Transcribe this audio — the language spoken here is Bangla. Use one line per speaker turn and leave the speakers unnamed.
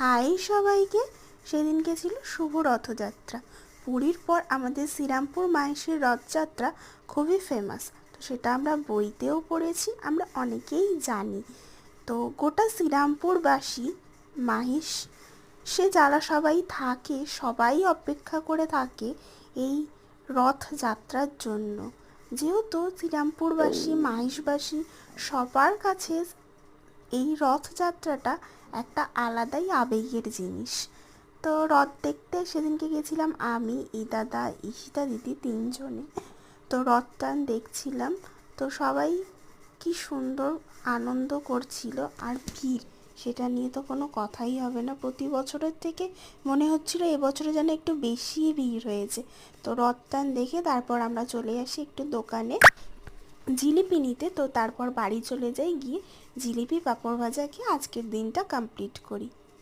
হাই সবাইকে। সেদিনকে ছিল শুভ রথযাত্রা। পুরীর পর আমাদের শ্রীরামপুর মাহেশের রথযাত্রা খুবই ফেমাস। তো সেটা আমরা বইতেও পড়েছি, আমরা অনেকেই জানি। তো গোটা শ্রীরামপুরবাসী মাহেশ সে যারা সবাই থাকে, সবাই অপেক্ষা করে থাকে এই রথযাত্রার জন্য। যেহেতু শ্রীরামপুরবাসী মাহেশবাসী সবার কাছে এই রথযাত্রাটা একটা আলাদাই আবেগের জিনিস। তো রথ দেখতে সেদিনকে গেছিলাম আমি, দাদা, ঈশিতা দিদি, তিনজনে। তো রথ টান দেখছিলাম। তো সবাই কি সুন্দর আনন্দ করছিল। আর ভিড়, সেটা নিয়ে তো কোনো কথাই হবে না। প্রতি বছরের থেকে মনে হচ্ছিল এবছরে যেন একটু বেশি ভিড় হয়েছে। তো রথ টান দেখে তারপর আমরা চলে আসি একটু দোকানে জিলিপি নিতে। তো তারপর বাড়ি চলে যাই, গিয়ে জিলিপি পাঁপড় ভাজা খেয়ে আজকের দিনটা কমপ্লিট করি।